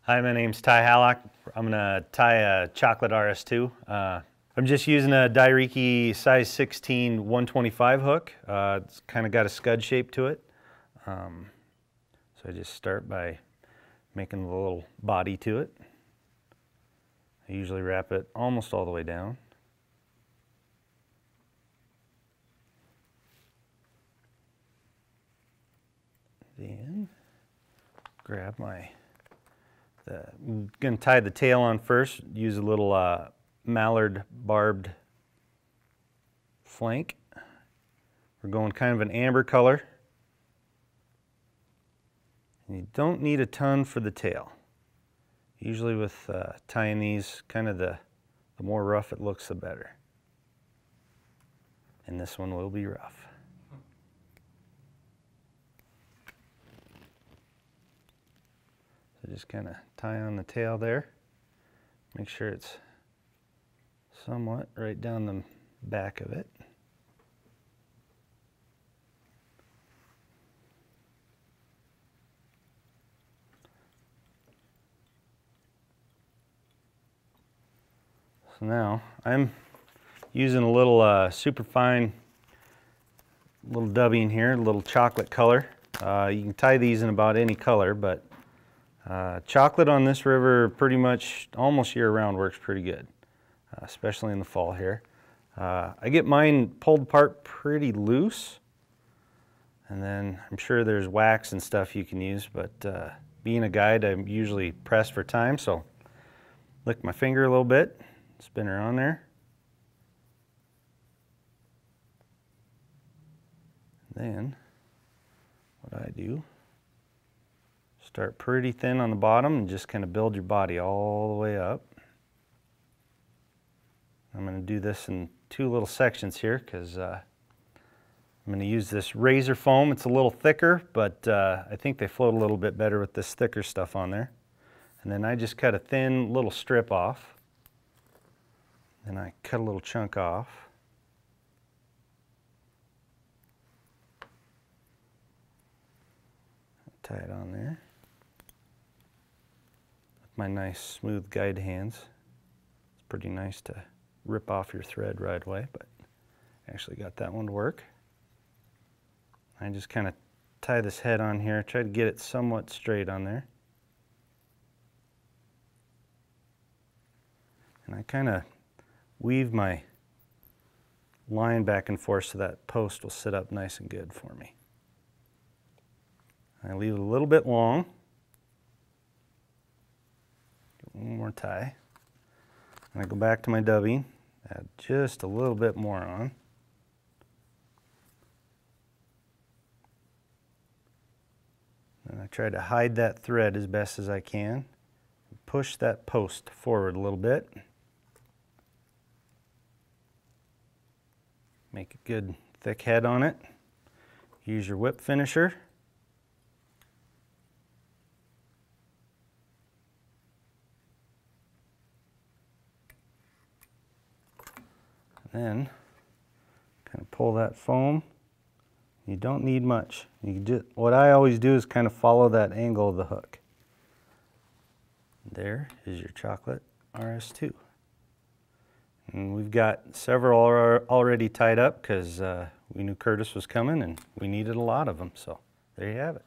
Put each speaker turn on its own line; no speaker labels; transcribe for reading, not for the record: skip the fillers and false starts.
Hi, my name's Ty Hallock. I'm gonna tie a chocolate RS2. I'm just using a Dairiki size 16 125 hook. It's kind of got a scud shape to it. So I just start by making a little body to it. I usually wrap it almost all the way down. Then grab I'm going to tie the tail on first. Use a little mallard barbed flank. We're going kind of an amber color. And you don't need a ton for the tail. Usually with tying these, kind of the more rough it looks, the better. And this one will be rough. So just kind of tie on the tail there. Make sure it's somewhat right down the back of it. So now I'm using a little super fine little dubbing here, a little chocolate color. You can tie these in about any color, but chocolate on this river pretty much almost year-round works pretty good, especially in the fall here. I get mine pulled apart pretty loose, and then I'm sure there's wax and stuff you can use, but being a guide, I'm usually pressed for time, so lick my finger a little bit, spin her on there. Then what I do, start pretty thin on the bottom and just kind of build your body all the way up. I'm going to do this in two little sections here because I'm going to use this razor foam. It's a little thicker, but I think they float a little bit better with this thicker stuff on there. And then I just cut a thin little strip off. Then I cut a little chunk off. Tie it on there. With my nice smooth guide hands. It's pretty nice to rip off your thread right away, but I actually got that one to work. I just kind of tie this head on here, try to get it somewhat straight on there. And I kind of weave my line back and forth so that post will sit up nice and good for me. I leave it a little bit long. One more tie. And I go back to my dubbing, add just a little bit more on. And I try to hide that thread as best as I can. Push that post forward a little bit. Make a good thick head on it. Use your whip finisher. Then kind of pull that foam. You don't need much. You can just, what I always do is kind of follow that angle of the hook. There is your chocolate RS2. And we've got several already tied up because we knew Curtis was coming and we needed a lot of them. So there you have it.